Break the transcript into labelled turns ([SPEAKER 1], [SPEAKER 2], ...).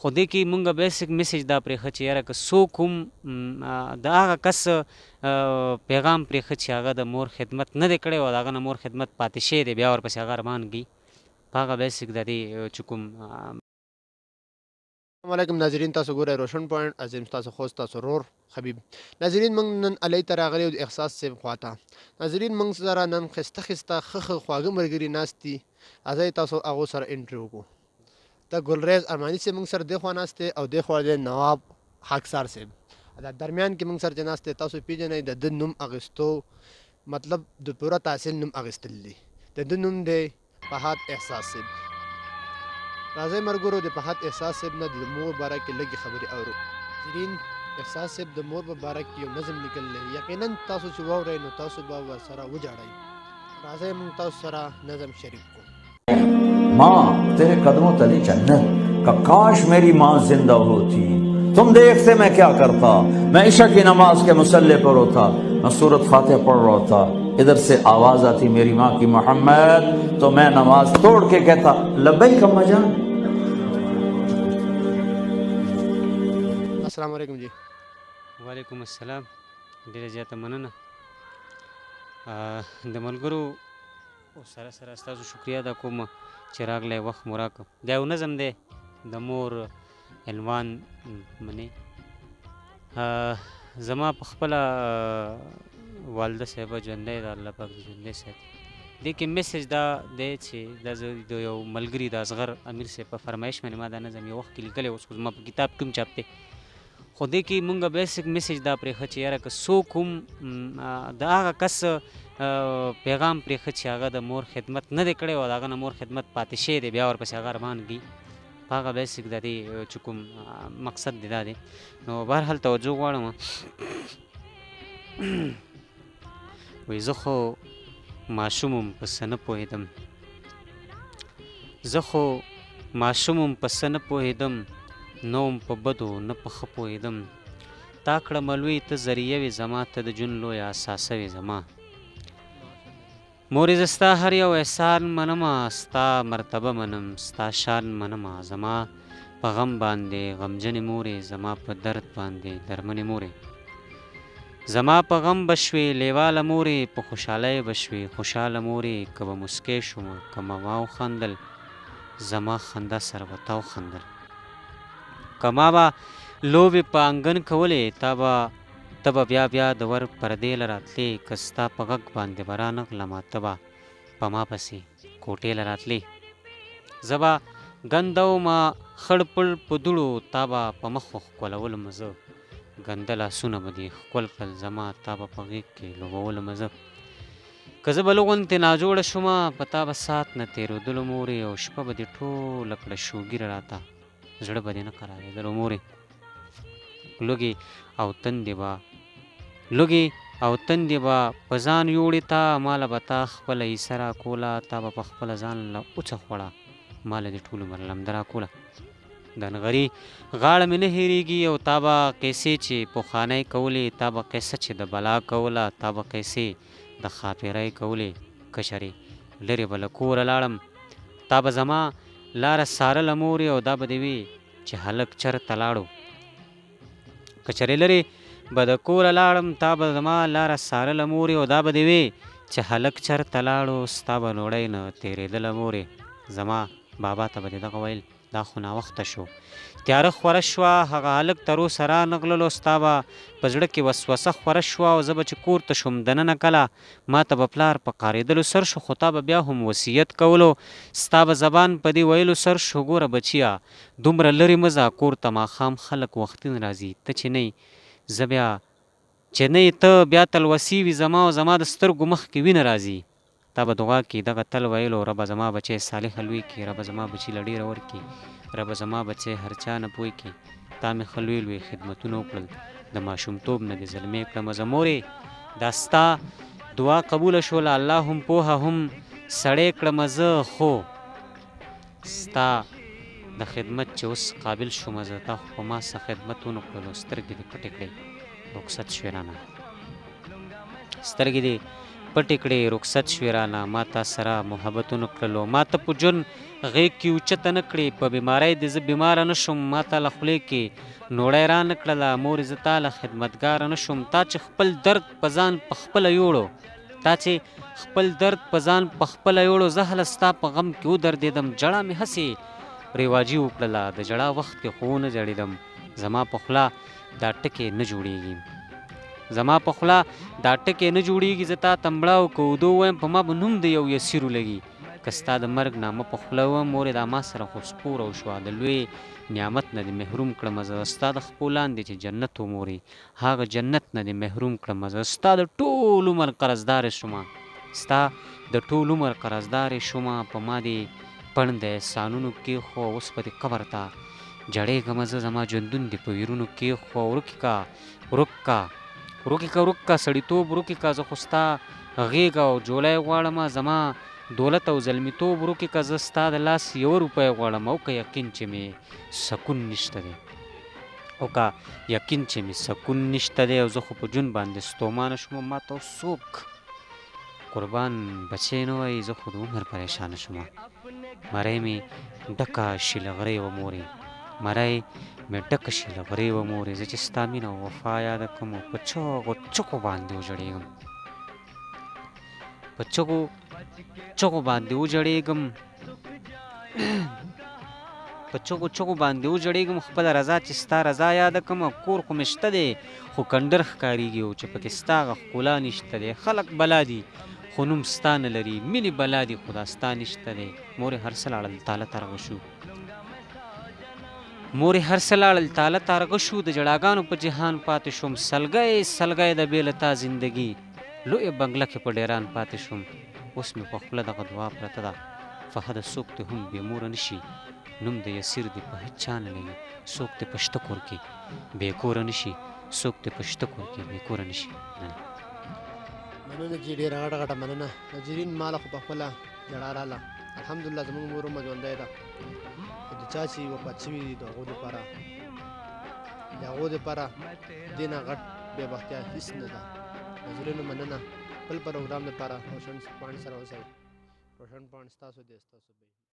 [SPEAKER 1] خو دې کې مونږ بیسک میسیج دا پرېښه چې یاره که څوک هم د هغه کس پیغام پرېښه چې هغه د مور خدمت نه دی کړی او د هغه نه مور خدمت پاتې شوی دی، بیا ورپسې هغه ارمان کوي په هغه بیسک د دې چې کوم
[SPEAKER 2] السلام علیکم ناظرین، تاسو ګورئ روشن پوینټ. عظیم تاسو خوست تاسو رور حبیب. ناظرین موږ نن علي ته راغلي یو د احساس صاحب خواته. ناظرین موږ سره نن ښایسته ښایسته ښه خواږه ملګري ناست دي. راځئ تاسو هغو سره انټرویو وکړو. دا ګلریز ارماني صاحب موږ سره دې خوا ناست دی او دې خوا دی نواب خاکسار صاحب. دا درمیان کې موږ سره چې ناست دی تاسو پیژنئ د ده نوم اخیستو مطلب د پوره تحصیل نوم اخیستل دی. د ده نوم دی فهد احساس صاحب. راځئ ملګرو د فهد احساس صاحب نه د مور باره کې لږې خبرې اورو. ناظرین احساس صاحب د مور په باره کې یو نظم لیکلی، یقینا تاسو چې واورئ نو تاسو به ورسره وجاړئ. راځئ موږ تاسو سره نظم شریک کړو.
[SPEAKER 3] माँ तेरे कदमों तले जन्नत का काश मेरी माँ जिंदा होती, तुम देखते मैं क्या करता, मैं ईशा की नमाज के मुसल्ले पर होता, मैं सूरत फातिहा पढ़ रहा था, इधर से आवाज आती मेरी माँ की मोहम्मद, तो मैं नमाज तोड़ के कहता लब्बैक अम्मा जान.
[SPEAKER 2] السلام علیکم جی.
[SPEAKER 1] وعلیکم السلام. ډېره زیاته مننه. د ملګرو سره سره ستاسو شکریه ادا کوم چې راغلی وخت مو راکړ. دا یو نظم دی د مور عنوان منې. زما په خپله والده صاحبه ژوندی ده، الله پاک دې ژوندی ساتي. دې کې میسیج دا دی چې دا زه د یو ملګري د اصغر امیر صاحب په فرمایش باندې ما دا نظم یو وخت کې لیکلی، اوس خو زما په کتاب کې هم چاپ دی. خو دې کې مونږ بیسک میسیج دا پرېښه چې یاره که څوک هم د هغه کس پیغام پرېښه چې هغه د مور خدمت نه دی کړی او د هغه نه مور خدمت پاتې شوی دی، بیا ورپسې هغه ارمان کوي په هغه بیسک د دې چې کوم مقصد دی دا دی. نو بهرحال توجه غواړم. وایي زه خو ماشوم وم په څه نه پوهېدم، زه خو ماشوم وم په څه نه پوهېدم، نه وم په بدو نه په ښه پوهېدم، تا کړم لوی ته ذریعه وې زما، ته د ژوند لویه اساسه وې زما. مورې زه ستا هر یو احسان منمه، ستا مرتبه منم، ستا شان منمه. زما په غم باندې غمجنې مورې، زما په درد باندې درمنې مورې. زما په غم به شوې لیواله مورې، په خوشحالۍ به شوې خوشحاله مورې. که به مسکی شوم که به ما وخندل، زما خندا سره به تا وخندل. که ما به لوبې په انګن کولې، ته به بیا د ور پردې له راتلې. که ستا په غږ باندې به رانغلمه، ته به په ما پسې کوټې له راتلې. زه به ګنده ومه خړ پړ په دوړو، تا به په مخ وښکلولمه زه. ګنده لاسونه به دې ښکل کړل زما، تا به په غېږ کې لوبولمه زه. که زه به لغونتې ناجوړه شومه، په تا به ساعت نه تېرېدلو مورې. او شپه به دې ټوله کړه شوګیره راته، زړه به دې نه قرارېدلو مورې. لوږې او تندې به په ځان یوړې تا، ماله به تا خپله حصه راکوله. تا به په خپله ځان له اوڅه خوړه، ماله دې ټول عمر لمده راکوله. د نغري غاړه مې نه هېرېږي او تا به قیسې چې پخوانی کولې، تا به قیسه چې د بلا کوله، تا به قیسې د ښاپېرۍ کولې. که چېرې لرې به له کوره لاړم، تا به زما لاره څارله مورې. او دا به دې وي چې هلک چرته لاړو. که چېرې لرې به د کوره لاړم، تا به زما لاره څارله مورې. او دا به دې وي چې هلک چرته لاړو، ستا به لوړی نه تېرېدله مورې. زما بابا ته به دې دغه ویل دا خو ناوخته شو، تیاره خوره شوه، هغه هلک تر اوسه رانغللو. ستا به په زړه کې وسوسه خوره شوه، او زه به چې کور ته شوم دننه کله، ما ته به پلار په قارېدلو سر شو. خو تا به بیا هم وصیت کولو، ستا به زبان په دې ویلو سر شو. ګوره بچیه دومره لرې مه ځه کور ته، ماښام خلک وختین راځي، ته چې نه زه بیا چې نه ته بیا تلوسې وي زما، او زما د سترګو مخکې وینه راځي. تا به دعا کې دغه تل ویلو، ربه زما بچی صالح لوی کړي، ربه زما بچي له ډېره ورکړي، ربه زما بچی هر چا نه پوی کړي. تا مې ښه لوی لوی خدمتونه وکړل، د ماشومتوب نه دې زلمې کړمه زه مورې. دا ستا دعا قبوله شوله، الله هم پوهه هم سړی کړمه زه. خو ستا د خدمت چې اوس قابل شومه زه، تا خو په ما څه خدمت ونه کړلو. سترګې دې پټې کړې رخصت شوې رانه، سترګې دې پټې کړې رخصت شوې رانه ما تا سره محبتونه کړلو ما ته په جون غېږ کې اوچته نه کړې په بیمارۍ دې زه بیماره نه شوم ما ته له خولې کې نوړی را نه کړله مورې زه تا له خدمتګاره نه شوم تا چې خپل درد په ځان په خپله یوړو تا چې خپل درد په ځان په خپله یوړو زه هله ستا په غم کې ودرېدم جړه مې هسې رواجي وکړله د ژړا وخت کې خو ونه ژړېدم زما په خوله دا ټکې نه جوړېږي زما په خوله دا ټکې نه جوړېږي زه تا ته مړه او که اوده ووایم په ما به نوم د یو یسیرو لګي که ستا د مرګ نامه په خوله وم مورې دا ما سره خو سپوره وشوه د لوی نعمت نه دې محروم کړمه زه ستا د خپو لاندې چې جنت و مورې هغه جنت نه دې محروم کړمه زه ستا د ټول عمر قرضدارې شومه ستا د ټول عمر قرضدارې شومه په ما دې پڼ د احسانونو کېښو اوس په دې قبر ته جړېږمه زه زما ژوندون دې په ویرونو کېښو ورکې کا سړیتوب ورکې کا زه خو ستا غېږه او جولی غواړمه زما دولت او زلمیتوب ورکې که زه ستا د لاس یوه روپۍ غواړم او که یقین چې مې سکون نشته دی او زه خو په جون باندې ستومانه شوم ما ته څوک قربان بچی نه وایي زه خو د عمر پریشانه شوم مرۍ مې ډکه شي له غرۍ و مورې زه چې ستا مینه او وفا یاده کړم او په چغو باندې وژړېږم په چغو باندې وژړېږم خپله رضا چې ستا رضا یاده کړم کور خو مې شته دی خو کنډر ښکارېږي او چې پکې ستا هغه ښکلا نشته دی خلک بلا دي خو نوم ستا نه لري مینې بلا دي خو دا ستا نشته دی مورې هر څه لاړل تاله تارغه شو د جړاګانو په جهان پاتې شوم سلګی د بې له تا زندګي لویه بنګله کې په ډیران پاتې شوم اوس مې په خوله دغه دعا پرته ده فهده څوک دې هم بې موره نشي نوم د یسیر دې په هېڅ چا نه لګي څوک دې په شته کور کې بې کوره نشي
[SPEAKER 2] مننه چې ډېره غټه مننه ناظرین ماله خو په خپله ژړا راله الحمدلله زموږ مور هم ژوندی ده خو د چا چې وفات شوي دي د هغو دپاره دې نه غټ بېبختیا هېڅ نه ده ناظرینو مننه بل پروګرام لپاره روشن پاڼې سره اوسئ روشن پاڼې ستاسو دی ستاسو